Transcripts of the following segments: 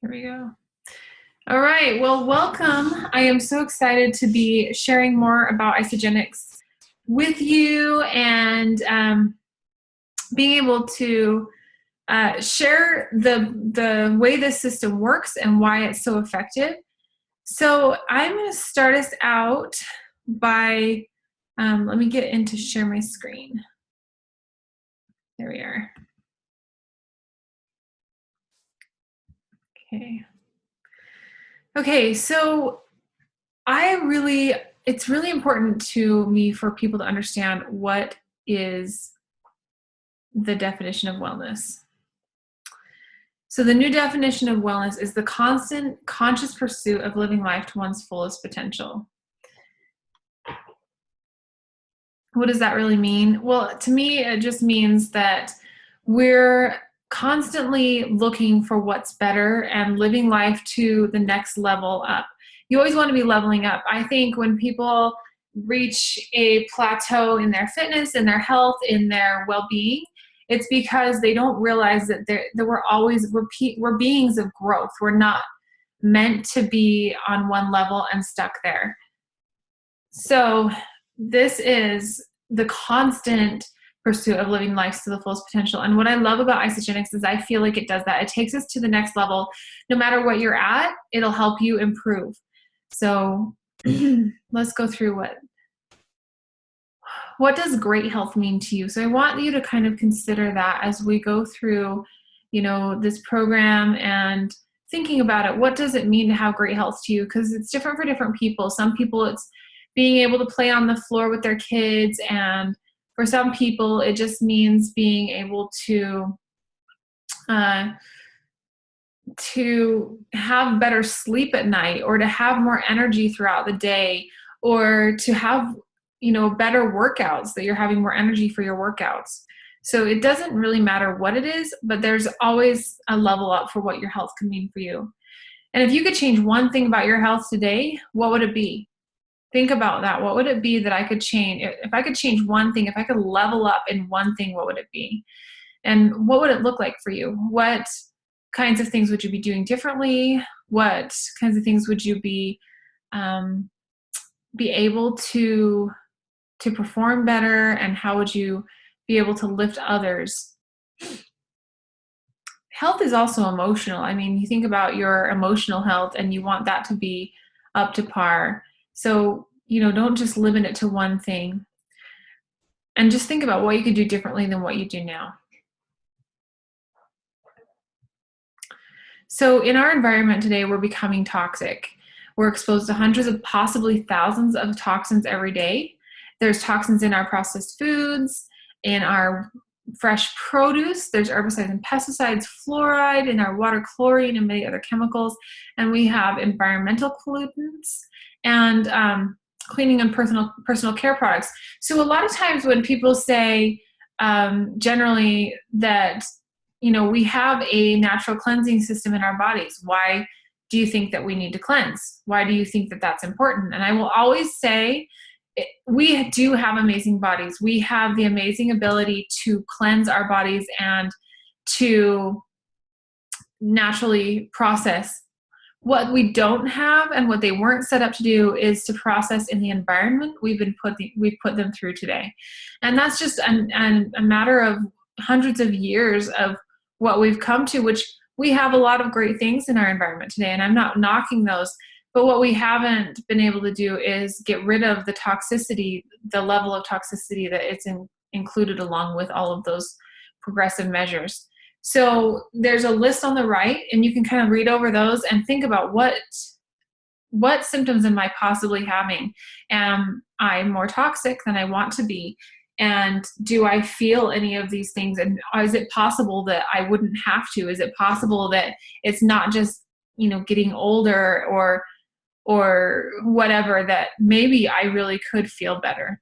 Here we go. All right. Well, welcome. I am so excited to be sharing more about Isagenix with you and being able to share the way this system works and why it's so effective. So I'm going to start us out by, let me get into share my screen. There we are. Okay. Okay, so it's really important to me for people to understand what is the definition of wellness. So the new definition of wellness is the constant conscious pursuit of living life to one's fullest potential. What does that really mean? Well, to me, it just means that we're constantly looking for what's better and living life to the next level up. You always want to be leveling up. I think when people reach a plateau in their fitness, in their health, in their well-being, it's because they don't realize that we're beings of growth. We're not meant to be on one level and stuck there. So this is the constant pursuit of living life to the fullest potential. And what I love about Isagenix is I feel like it does that. It takes us to the next level. No matter what you're at, it'll help you improve. So let's go through what does great health mean to you? So I want you to kind of consider that as we go through, this program and thinking about it. What does it mean to have great health to you? Because it's different for different people. Some people it's being able to play on the floor with their kids, and for some people it just means being able to have better sleep at night, or to have more energy throughout the day, or to have better workouts, that you're having more energy for your workouts. So it doesn't really matter what it is, but there's always a level up for what your health can mean for you. And if you could change one thing about your health today, what would it be? Think about that. What would it be that I could change? If I could change one thing, if I could level up in one thing, what would it be? And what would it look like for you? What kinds of things would you be doing differently? What kinds of things would you be able to perform better? And how would you be able to lift others? Health is also emotional. I mean, you think about your emotional health and you want that to be up to par. So, don't just limit it to one thing. And just think about what you could do differently than what you do now. So in our environment today, we're becoming toxic. We're exposed to hundreds of, possibly thousands of toxins every day. There's toxins in our processed foods, in our fresh produce. There's herbicides and pesticides, fluoride in our water, chlorine, and many other chemicals. And we have environmental pollutants and cleaning and personal care products. So a lot of times when people say generally that we have a natural cleansing system in our bodies, why do you think that we need to cleanse? Why do you think that that's important? And I will always say, we do have amazing bodies. We have the amazing ability to cleanse our bodies and to naturally process. What we don't have, and what they weren't set up to do, is to process in the environment we've put them through today. And that's just a matter of hundreds of years of what we've come to, which we have a lot of great things in our environment today, and I'm not knocking those. But what we haven't been able to do is get rid of the toxicity, the level of toxicity that it's included along with all of those progressive measures. So there's a list on the right, and you can kind of read over those and think about what symptoms am I possibly having? Am I more toxic than I want to be? And do I feel any of these things? And is it possible that I wouldn't have to? Is it possible that it's not just, getting older or whatever, that maybe I really could feel better?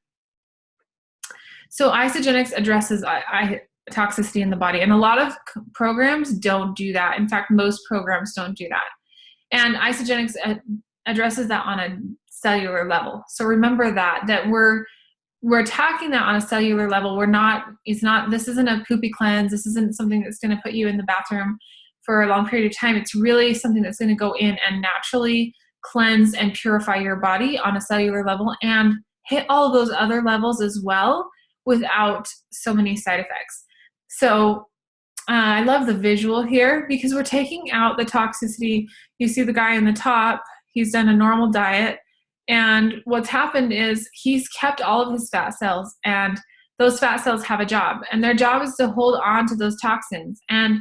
So Isagenix addresses toxicity in the body, and a lot of programs don't do that. In fact, most programs don't do that. And Isagenix addresses that on a cellular level. So remember that we're attacking that on a cellular level. This isn't a poopy cleanse. This isn't something that's going to put you in the bathroom for a long period of time, it's really something that's going to go in and naturally cleanse and purify your body on a cellular level and hit all of those other levels as well without so many side effects. So I love the visual here because we're taking out the toxicity. You see the guy in the top, he's done a normal diet, and what's happened is he's kept all of his fat cells, and those fat cells have a job, and their job is to hold on to those toxins. And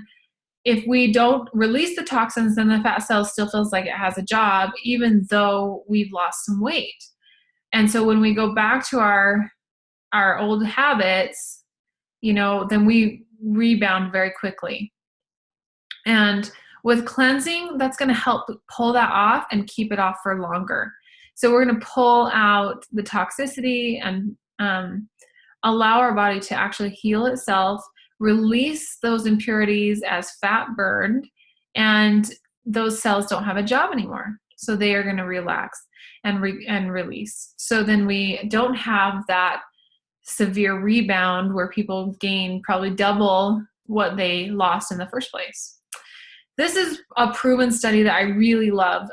if we don't release the toxins, then the fat cell still feels like it has a job, even though we've lost some weight. And so when we go back to our old habits, then we rebound very quickly. And with cleansing, that's going to help pull that off and keep it off for longer. So we're going to pull out the toxicity and allow our body to actually heal itself, release those impurities as fat burned, and those cells don't have a job anymore. So they are going to relax and release. So then we don't have that severe rebound where people gain probably double what they lost in the first place. This is a proven study that I really love.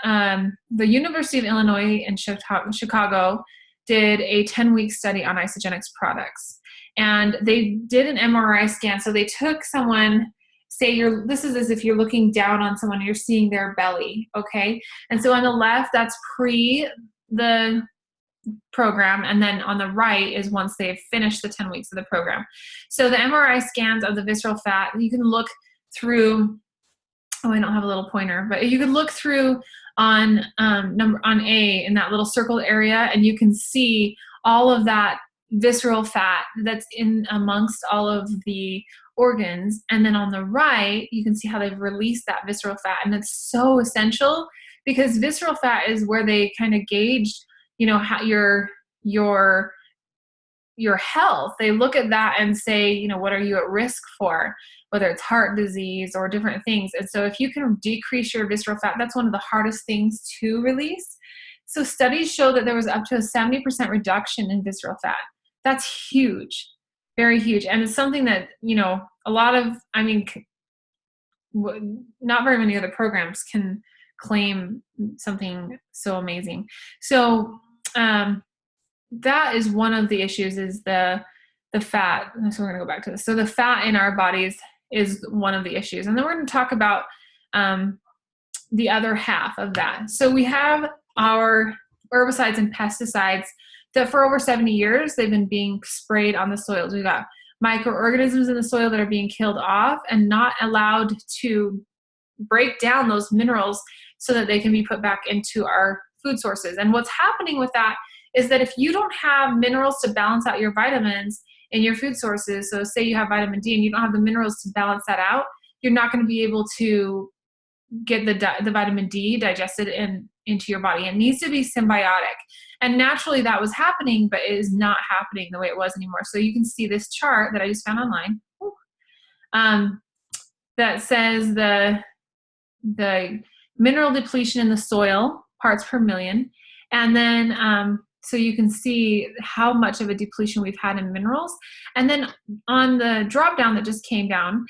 The University of Illinois in Chicago did a 10-week study on Isagenix products. And they did an MRI scan. So they took someone, this is as if you're looking down on someone, you're seeing their belly, okay? And so on the left, that's pre the program, and then on the right is once they've finished the 10 weeks of the program. So the MRI scans of the visceral fat, you can look through, I don't have a little pointer, but you can look through on A in that little circle area, and you can see all of that visceral fat that's in amongst all of the organs. And then on the right, you can see how they've released that visceral fat. And it's so essential because visceral fat is where they kind of gauged, how your health. They look at that and say, what are you at risk for, whether it's heart disease or different things. And so if you can decrease your visceral fat, that's one of the hardest things to release. So studies show that there was up to a 70% reduction in visceral fat. That's huge, very huge. And it's something that, not very many other programs can claim something so amazing. So that is one of the issues, is the fat. So we're going to go back to this. So the fat in our bodies is one of the issues. And then we're going to talk about the other half of that. So we have our herbicides and pesticides that for over 70 years, they've been being sprayed on the soils. We've got microorganisms in the soil that are being killed off and not allowed to break down those minerals so that they can be put back into our food sources. And what's happening with that is that if you don't have minerals to balance out your vitamins in your food sources, so say you have vitamin D and you don't have the minerals to balance that out, you're not going to be able to get the vitamin D digested into your body. It needs to be symbiotic. And naturally that was happening, but it is not happening the way it was anymore. So you can see this chart that I just found online that says the mineral depletion in the soil, parts per million. And then so you can see how much of a depletion we've had in minerals. And then on the drop down that just came down,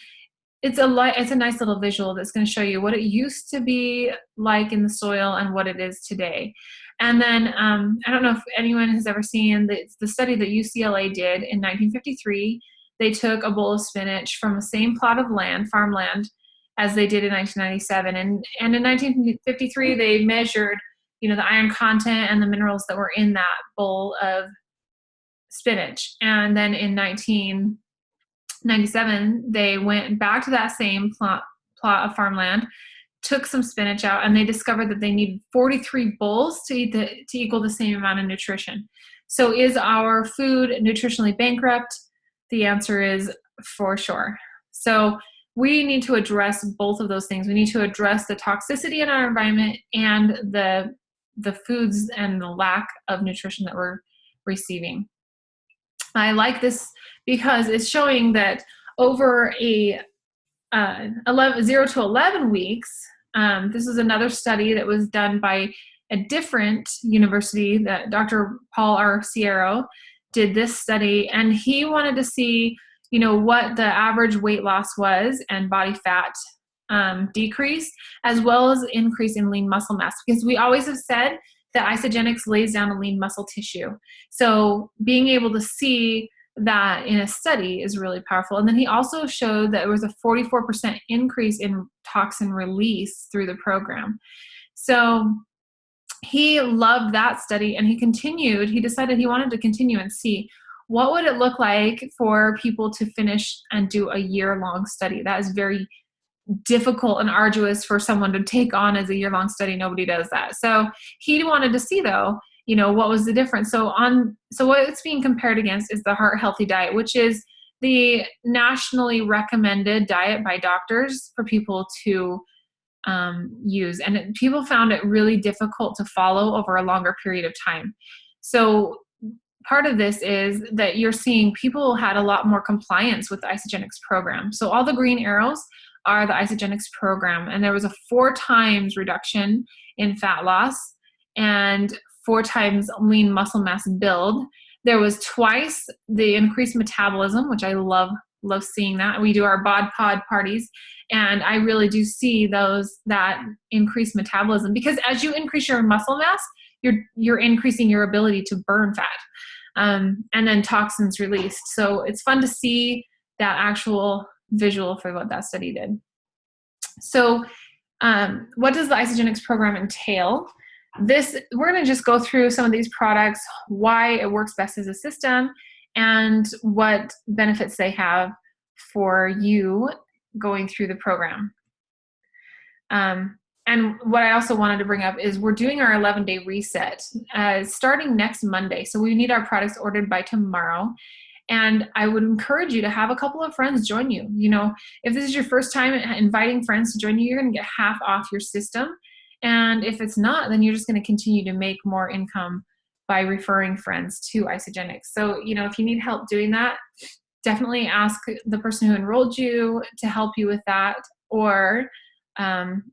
it's a nice little visual that's going to show you what it used to be like in the soil and what it is today. And then I don't know if anyone has ever seen the study that UCLA did in 1953. They took a bowl of spinach from the same plot of land, farmland, as they did in 1997. And in 1953, they measured, the iron content and the minerals that were in that bowl of spinach. And then in 1997, they went back to that same plot of farmland, took some spinach out, and they discovered that they needed 43 bowls to equal the same amount of nutrition. So is our food nutritionally bankrupt? The answer is for sure. So we need to address both of those things. We need to address the toxicity in our environment and the foods and the lack of nutrition that we're receiving. I like this because it's showing that over a 0 to 11 weeks, this is another study that was done by a different university, that Dr. Paul R. Sierra did this study, and he wanted to see, what the average weight loss was and body fat decrease, as well as increase in lean muscle mass, because we always have said that Isagenix lays down a lean muscle tissue. So being able to see that in a study is really powerful. And then he also showed that there was a 44% increase in toxin release through the program. So he loved that study, and he decided he wanted to continue and see what would it look like for people to finish and do a year-long study. That is very difficult and arduous for someone to take on as a year-long study. Nobody does that. So he wanted to see, though, what was the difference. So what it's being compared against is the Heart Healthy Diet, which is the nationally recommended diet by doctors for people to use. And people found it really difficult to follow over a longer period of time. So part of this is that you're seeing people had a lot more compliance with the Isagenix program. So all the green arrows are the Isagenix program. And there was a 4 times reduction in fat loss and 4 times lean muscle mass build. There was twice the increased metabolism, which I love seeing that. We do our bod pod parties, and I really do see that increased metabolism, because as you increase your muscle mass, you're increasing your ability to burn fat, and then toxins released. So it's fun to see that actual visual for what that study did. So what does the Isagenix program entail? We're going to just go through some of these products, why it works best as a system, and what benefits they have for you going through the program. And what I also wanted to bring up is we're doing our 11-day reset starting next Monday. So we need our products ordered by tomorrow. And I would encourage you to have a couple of friends join you. If this is your first time inviting friends to join you, you're going to get half off your system. And if it's not, then you're just going to continue to make more income by referring friends to Isagenix. So, if you need help doing that, definitely ask the person who enrolled you to help you with that, or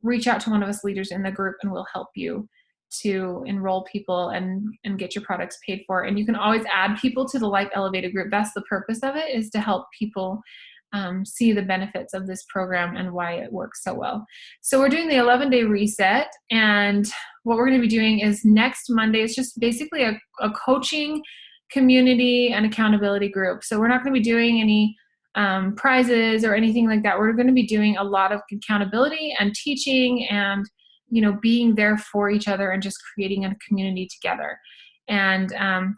reach out to one of us leaders in the group, and we'll help you to enroll people and get your products paid for. And you can always add people to the Life Elevated group. That's the purpose of it, is to help people see the benefits of this program and why it works so well. So we're doing the 11-day reset, and what we're going to be doing is next Monday, it's just basically a coaching community and accountability group. So we're not going to be doing any prizes or anything like that. We're going to be doing a lot of accountability and teaching and being there for each other and just creating a community together. And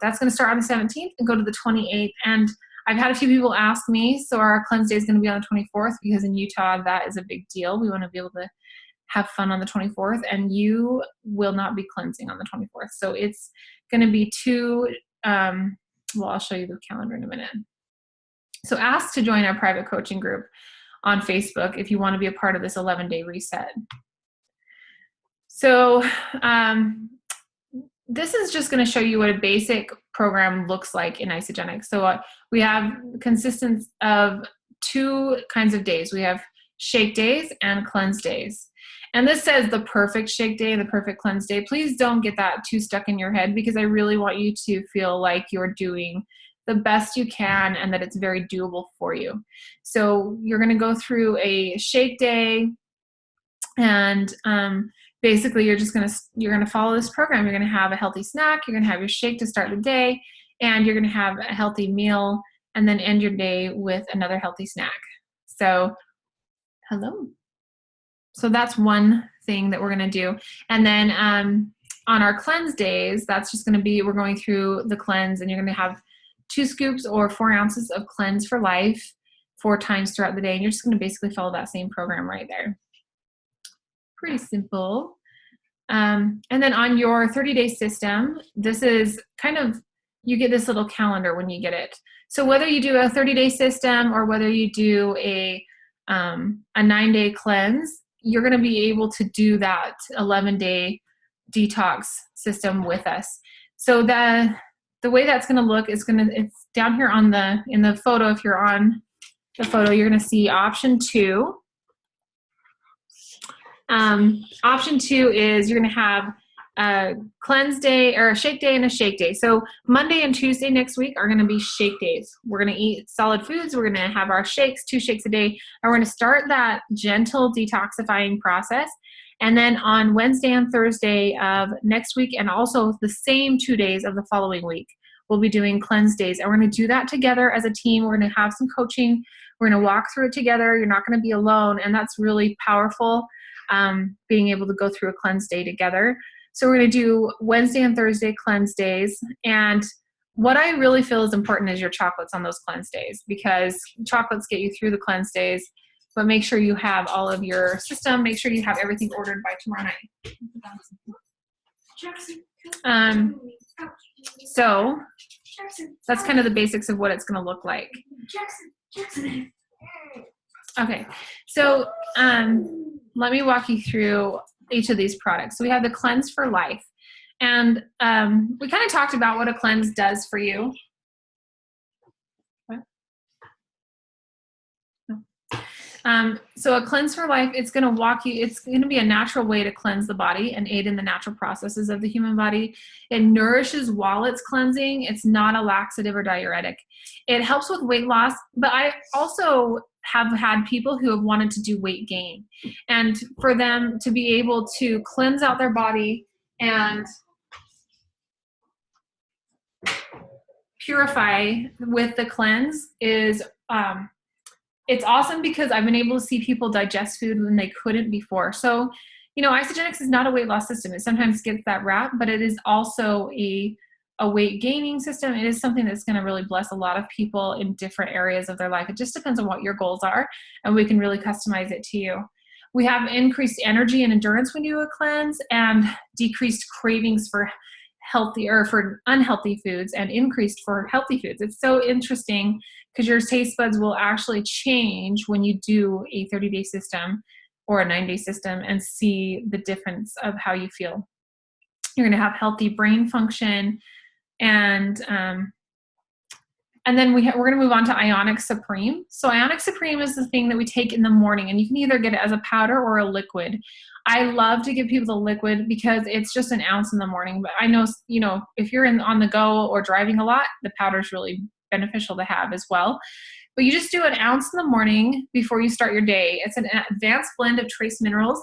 that's going to start on the 17th and go to the 28th. And I've had a few people ask me, so our cleanse day is going to be on the 24th, because in Utah, that is a big deal. We want to be able to have fun on the 24th, and you will not be cleansing on the 24th. So it's going to be I'll show you the calendar in a minute. So ask to join our private coaching group on Facebook if you want to be a part of this 11-day reset. So this is just going to show you what a basic program looks like in Isagenix. So we have consistence of 2 kinds of days. We have shake days and cleanse days. And this says the perfect shake day, the perfect cleanse day. Please don't get that too stuck in your head, because I really want you to feel like you're doing the best you can and that it's very doable for you. So you're going to go through a shake day, and basically you're going to follow this program. You're going to have a healthy snack, you're going to have your shake to start the day, and you're going to have a healthy meal, and then end your day with another healthy snack. So hello. So that's one thing that we're going to do. And then on our cleanse days, that's just going to be, we're going through the cleanse, and you're going to have 2 scoops or 4 ounces of Cleanse for Life 4 times throughout the day. And you're just going to basically follow that same program right there. Pretty simple. And then on your 30-day system, this is kind of, you get this little calendar when you get it. So whether you do a 30-day system or whether you do a 9-day cleanse, you're going to be able to do that 11-day detox system with us. So the way that's going to look is it's down here in the photo. If you're on the photo, you're going to see option 2. Option 2 is you're going to have a cleanse day or a shake day and a shake day. So Monday and Tuesday next week are going to be shake days. We're going to eat solid foods. We're going to have our shakes, 2 shakes a day. And we're going to start that gentle detoxifying process. And then on Wednesday and Thursday of next week, and also the same 2 days of the following week, we'll be doing cleanse days. And we're going to do that together as a team. We're going to have some coaching. We're going to walk through it together. You're not going to be alone. And that's really powerful, being able to go through a cleanse day together. So we're going to do Wednesday and Thursday cleanse days. And what I really feel is important is your chocolates on those cleanse days, because chocolates get you through the cleanse days. But make sure you have all of your system. Make sure you have everything ordered by tomorrow night. So that's kind of the basics of what it's going to look like. Okay, so let me walk you through each of these products. So we have the Cleanse for Life. And we kind of talked about what a cleanse does for you. So a Cleanse for Life, it's going to walk you, it's going to be a natural way to cleanse the body and aid in the natural processes of the human body. It nourishes while it's cleansing. It's not a laxative or diuretic. It helps with weight loss, but I also have had people who have wanted to do weight gain, and for them to be able to cleanse out their body and purify with the cleanse is, it's awesome, because I've been able to see people digest food when they couldn't before. So, you know, Isagenix is not a weight loss system. It sometimes gets that rap, but it is also a weight gaining system. It is something that's going to really bless a lot of people in different areas of their life. It just depends on what your goals are, and we can really customize it to you. We have increased energy and endurance when you do a cleanse, and decreased cravings for healthy or for unhealthy foods, and increased for healthy foods. It's so interesting, because your taste buds will actually change when you do a 30-day system or a 9-day system and see the difference of how you feel. You're going to have healthy brain function, and then we're going to move on to Ionic Supreme. So Ionic Supreme is the thing that we take in the morning, and you can either get it as a powder or a liquid. I love to give people the liquid because it's just an ounce in the morning. But I know, you know, if you're on the go or driving a lot, the powder is really beneficial to have as well. But you just do an ounce in the morning before you start your day. It's an advanced blend of trace minerals.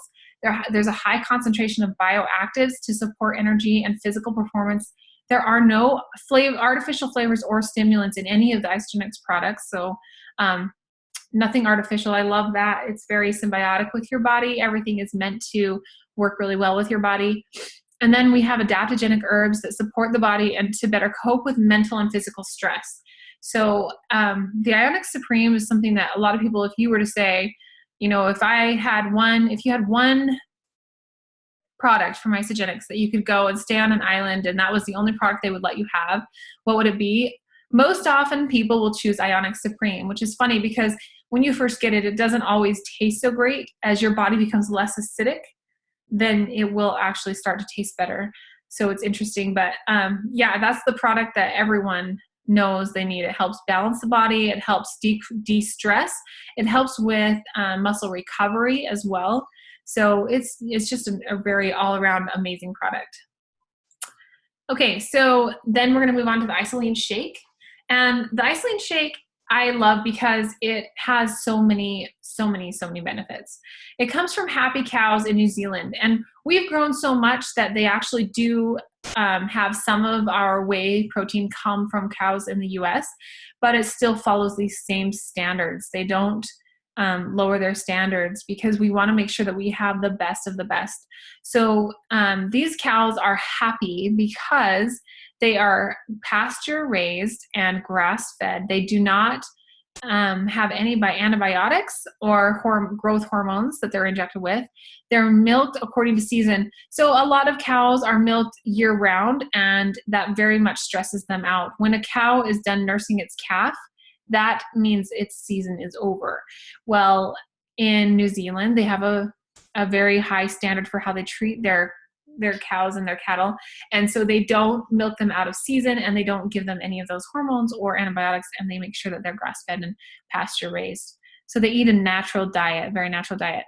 There's a high concentration of bioactives to support energy and physical performance. There are no artificial flavors or stimulants in any of the Isagenix products. So nothing artificial. I love that. It's very symbiotic with your body. Everything is meant to work really well with your body. And then we have adaptogenic herbs that support the body and to better cope with mental and physical stress. So the Ionic Supreme is something that a lot of people, if you were to say, you know, if you had one product from Isagenix that you could go and stay on an island and that was the only product they would let you have, what would it be? Most often people will choose Ionic Supreme, which is funny because when you first get it, it doesn't always taste so great. As your body becomes less acidic, then it will actually start to taste better. So it's interesting, but yeah, that's the product that everyone knows they need. It helps balance the body. It helps de-stress. It helps with muscle recovery as well. So it's just a very all-around amazing product. Okay, so then we're going to move on to the Isolene Shake. And the Isolene Shake I love because it has so many benefits. It comes from happy cows in New Zealand, and we've grown so much that they actually do have some of our whey protein come from cows in the US, but it still follows these same standards. They don't lower their standards because we want to make sure that we have the best of the best. So these cows are happy because they are pasture raised and grass fed. They do not have any antibiotics or growth hormones that they're injected with. They're milked according to season. So a lot of cows are milked year round, and that very much stresses them out. When a cow is done nursing its calf, that means its season is over. Well, in New Zealand, they have a very high standard for how they treat their cows and their cattle. And so they don't milk them out of season, and they don't give them any of those hormones or antibiotics, and they make sure that they're grass-fed and pasture raised. So they eat a natural diet, very natural diet.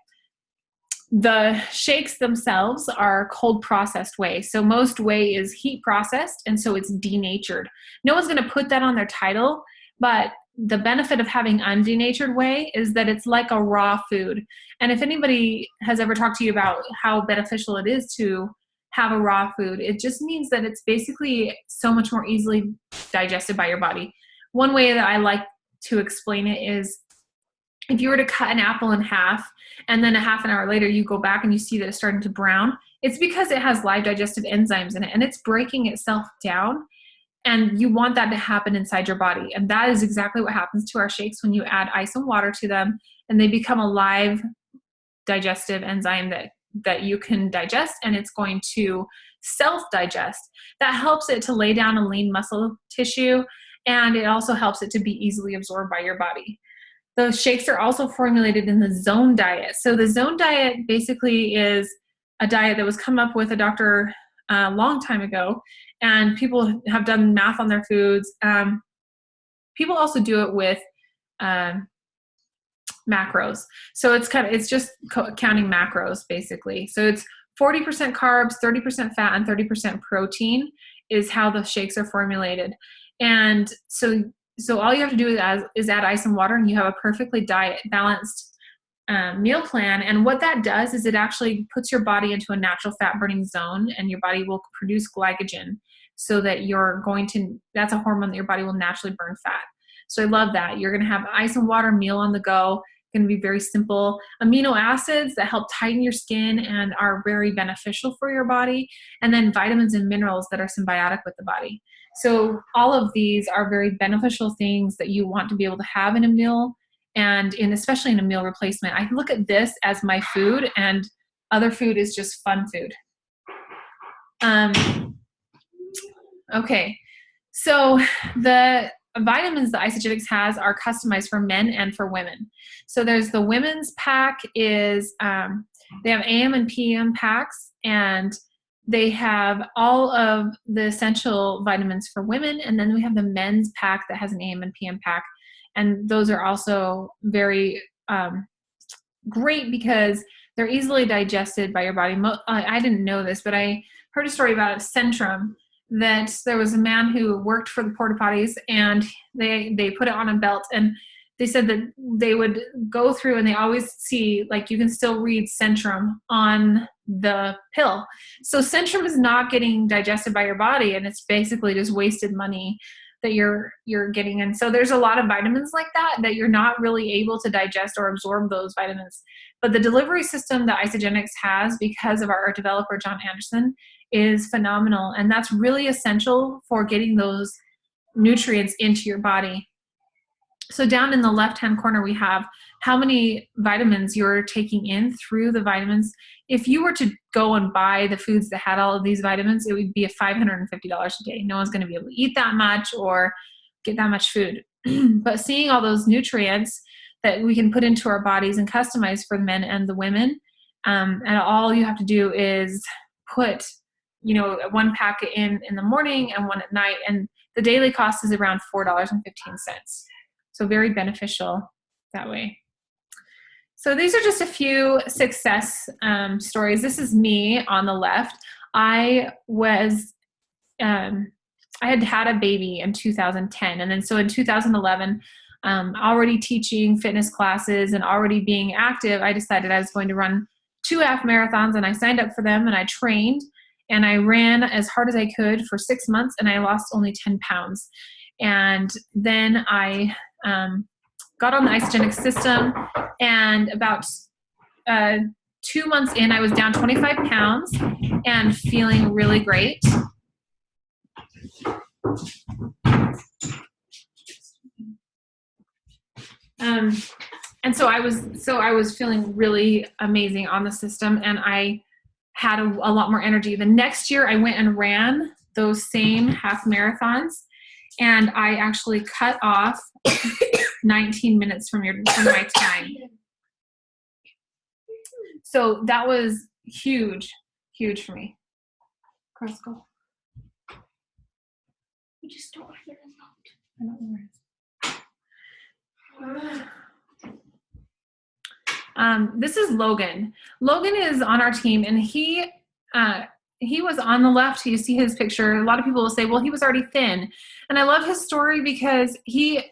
The shakes themselves are cold processed whey. So most whey is heat processed, and so it's denatured. No one's going to put that on their title, but the benefit of having undenatured whey is that it's like a raw food. And if anybody has ever talked to you about how beneficial it is to have a raw food, it just means that it's basically so much more easily digested by your body. One way that I like to explain it is, if you were to cut an apple in half and then a half an hour later you go back and you see that it's starting to brown, it's because it has live digestive enzymes in it and it's breaking itself down, and you want that to happen inside your body. And that is exactly what happens to our shakes when you add ice and water to them, and they become a live digestive enzyme that you can digest, and it's going to self-digest. That helps it to lay down a lean muscle tissue, and it also helps it to be easily absorbed by your body. Those shakes are also formulated in the Zone diet. So the Zone diet basically is a diet that was come up with a doctor a long time ago, and people have done math on their foods. People also do it with macros. So it's just counting macros basically. So it's 40% carbs, 30% fat, and 30% protein is how the shakes are formulated. And so all you have to do is add ice and water, and you have a perfectly balanced meal plan. And what that does is it actually puts your body into a natural fat burning zone, and your body will produce glycogen, so that that's a hormone that your body will naturally burn fat. So I love that. You're going to have ice and water meal on the go. Going to be very simple. Amino acids that help tighten your skin and are very beneficial for your body. And then vitamins and minerals that are symbiotic with the body. So all of these are very beneficial things that you want to be able to have in a meal, and especially in a meal replacement. I look at this as my food, and other food is just fun food. Okay, so the vitamins that Isagenix has are customized for men and for women. So there's the women's pack is, they have AM and PM packs, and they have all of the essential vitamins for women. And then we have the men's pack that has an AM and PM pack. And those are also very great because they're easily digested by your body. I didn't know this, but I heard a story about Centrum, that there was a man who worked for the porta potties, and they put it on a belt, and they said that they would go through and they always see, like, you can still read Centrum on the pill. So Centrum is not getting digested by your body, and it's basically just wasted money that you're getting. And so there's a lot of vitamins like that you're not really able to digest or absorb those vitamins. But the delivery system that Isagenix has, because of our developer, John Anderson, is phenomenal. And that's really essential for getting those nutrients into your body. So down in the left-hand corner, we have how many vitamins you're taking in through the vitamins. If you were to go and buy the foods that had all of these vitamins, it would be $550 a day. No one's going to be able to eat that much or get that much food. But seeing all those nutrients that we can put into our bodies and customize for the men and the women, and all you have to do is put, one pack in the morning and one at night, and the daily cost is around $4.15. So very beneficial that way. So these are just a few success stories. This is me on the left. I had a baby in 2010. And then so in 2011, already teaching fitness classes and already being active, I decided I was going to run 2 half marathons, and I signed up for them, and I trained, and I ran as hard as I could for 6 months, and I lost only 10 pounds. And then I got on the Isagenix system, and about 2 months in, I was down 25 pounds and feeling really great. And so I was feeling really amazing on the system, and I had a lot more energy. The next year, I went and ran those same half marathons, and I actually cut off 19 minutes from my time. So that was huge for me. Crossco. You just don't have the remote. I don't know where it is. This is Logan. Logan is on our team, and he was on the left. You see his picture. A lot of people will say, well, he was already thin. And I love his story because he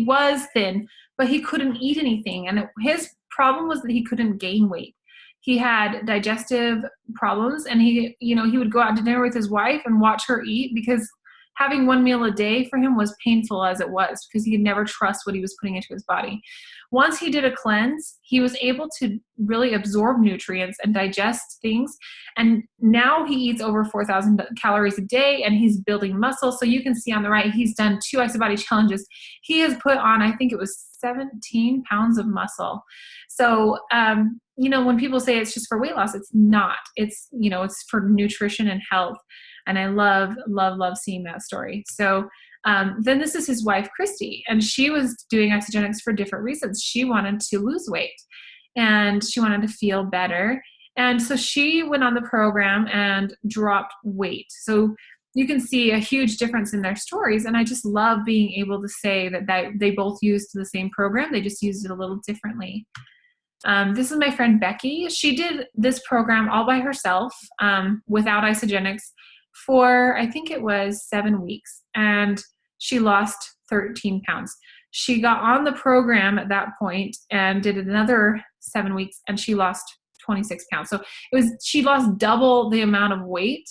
was thin, but he couldn't eat anything. And his problem was that he couldn't gain weight. He had digestive problems, and he would go out to dinner with his wife and watch her eat, because having one meal a day for him was painful as it was, because he could never trust what he was putting into his body. Once he did a cleanse, he was able to really absorb nutrients and digest things. And now he eats over 4,000 calories a day, and he's building muscle. So you can see on the right, he's done 2 IsaBody challenges. He has put on, I think it was 17 pounds of muscle. So, when people say it's just for weight loss, it's not. It's for nutrition and health. And I love, love, love seeing that story. So then this is his wife, Christy, and she was doing Isagenix for different reasons. She wanted to lose weight, and she wanted to feel better. And so she went on the program and dropped weight. So you can see a huge difference in their stories. And I just love being able to say that they both used the same program. They just used it a little differently. This is my friend Becky. She did this program all by herself without Isagenix for, I think it was 7 weeks, and she lost 13 pounds. She got on the program at that point and did another 7 weeks, and she lost 26 pounds. So she lost double the amount of weight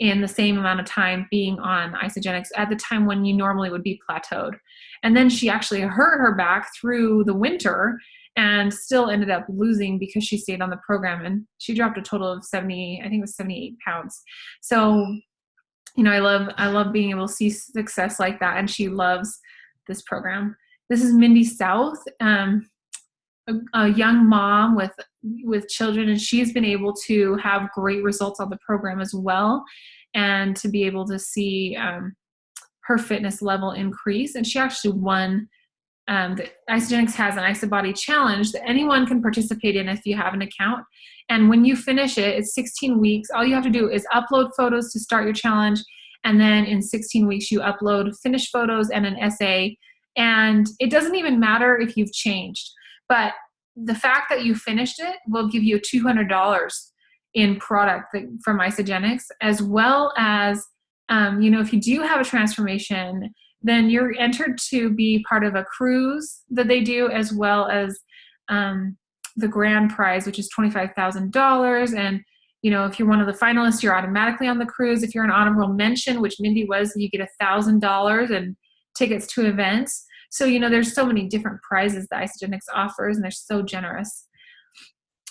in the same amount of time being on Isagenix at the time when you normally would be plateaued. And then she actually hurt her back through the winter and still ended up losing because she stayed on the program, and she dropped a total of 78 pounds. So, I love being able to see success like that. And she loves this program. This is Mindy South, a young mom with children, and she's been able to have great results on the program as well, and to be able to see her fitness level increase. And she actually won. The Isagenix has an IsaBody challenge that anyone can participate in if you have an account. And when you finish it, it's 16 weeks. All you have to do is upload photos to start your challenge. And then in 16 weeks, you upload finished photos and an essay. And it doesn't even matter if you've changed. But the fact that you finished it will give you $200 in product from Isagenix, as well as, if you do have a transformation, then you're entered to be part of a cruise that they do, as well as the grand prize, which is $25,000. And, if you're one of the finalists, you're automatically on the cruise. If you're an honorable mention, which Mindy was, you get $1,000 and tickets to events. So, there's so many different prizes that Isagenix offers, and they're so generous.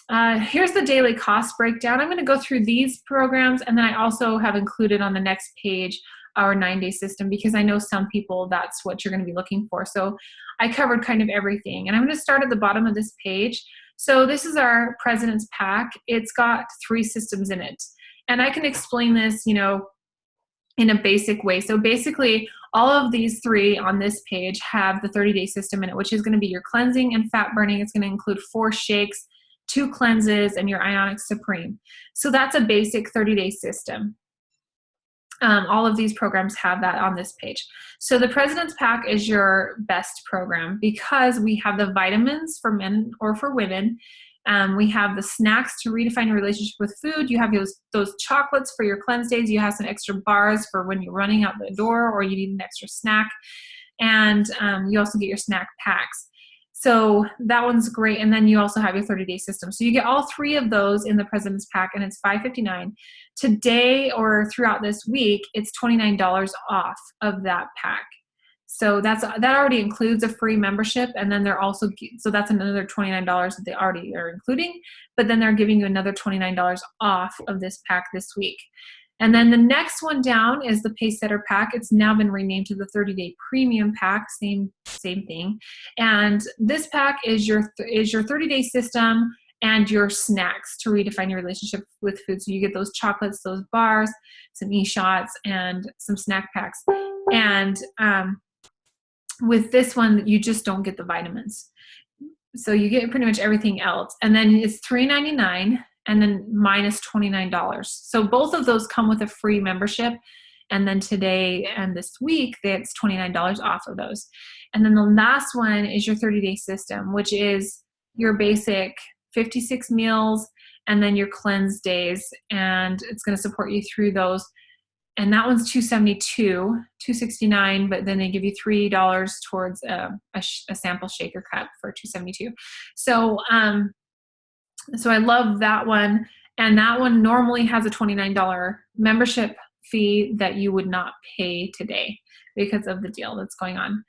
Here's the daily cost breakdown. I'm going to go through these programs, and then I also have included on the next page our 9-day system, because I know some people, that's what you're going to be looking for. So I covered kind of everything. And I'm going to start at the bottom of this page. So this is our President's Pack. It's got 3 systems in it. And I can explain this, in a basic way. So basically, all of these 3 on this page have the 30-day system in it, which is going to be your cleansing and fat burning. It's going to include 4 shakes, 2 cleanses, and your Ionic Supreme. So that's a basic 30-day system. All of these programs have that on this page. So the President's Pack is your best program because we have the vitamins for men or for women. We have the snacks to redefine your relationship with food. You have those chocolates for your cleanse days. You have some extra bars for when you're running out the door or you need an extra snack. And you also get your snack packs. So that one's great. And then you also have your 30-day system. So you get all 3 of those in the President's Pack, and it's $5.59. Today or throughout this week, it's $29 off of that pack. So that already includes a free membership, and then they're also, so that's another $29 that they already are including, but then they're giving you another $29 off of this pack this week. And then the next one down is the Pacesetter Pack. It's now been renamed to the 30-day Premium Pack, same thing. And this pack is your 30-day system and your snacks to redefine your relationship with food. So you get those chocolates, those bars, some e-shots, and some snack packs. And with this one, you just don't get the vitamins. So you get pretty much everything else. And then it's $3.99. And then minus $29. So both of those come with a free membership. And then today and this week, it's $29 off of those. And then the last one is your 30-day system, which is your basic 56 meals and then your cleanse days, and it's going to support you through those. And that one's $269, but then they give you $3 towards a sample shaker cup for $272. So so I love that one, and that one normally has a $29 membership fee that you would not pay today because of the deal that's going on.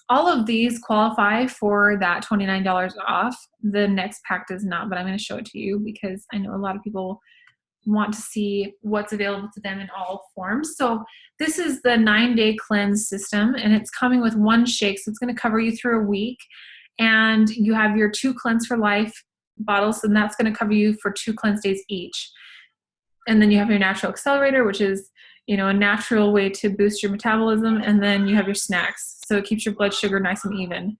All of these qualify for that $29 off. The next pack does not, but I'm going to show it to you because I know a lot of people want to see what's available to them in all forms. So this is the 9-day cleanse system, and it's coming with one shake. So it's going to cover you through a week, and you have your 2 Cleanse for Life bottles, and that's going to cover you for 2 cleanse days each. And then you have your natural accelerator, which is, you know, a natural way to boost your metabolism. And then you have your snacks. So it keeps your blood sugar nice and even.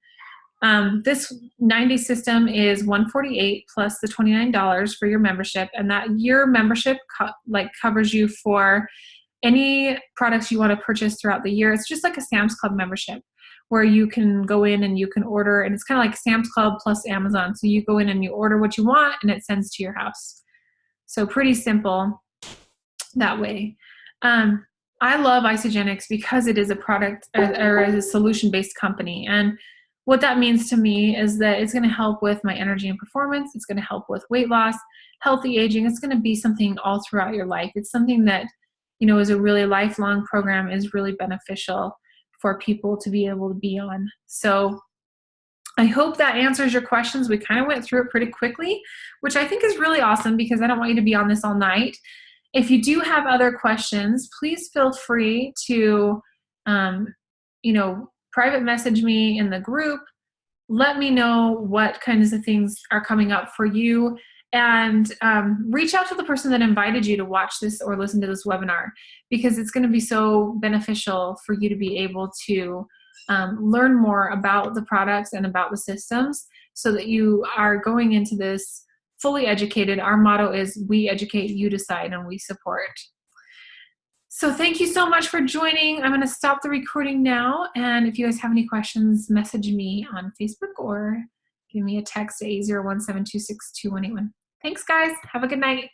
This 9-day system is $148 plus the $29 for your membership. And that year membership covers you for any products you want to purchase throughout the year. It's just like a Sam's Club membership where you can go in and you can order, and it's kind of like Sam's Club plus Amazon. So you go in and you order what you want and it sends to your house. So pretty simple that way. I love Isagenix because it is a product or a solution-based company. And what that means to me is that it's going to help with my energy and performance. It's going to help with weight loss, healthy aging. It's going to be something all throughout your life. It's something that, you know, is a really lifelong program, is really beneficial for people to be able to be on. So I hope that answers your questions. We kind of went through it pretty quickly, which I think is really awesome because I don't want you to be on this all night. If you do have other questions, please feel free to, you know, private message me in the group. Let me know what kinds of things are coming up for you, and reach out to the person that invited you to watch this or listen to this webinar, because it's going to be so beneficial for you to be able to learn more about the products and about the systems so that you are going into this fully educated. Our motto is we educate, you decide, and we support. So thank you so much for joining. I'm going to stop the recording now. And if you guys have any questions, message me on Facebook or give me a text at 801-726-2181. Thanks, guys. Have a good night.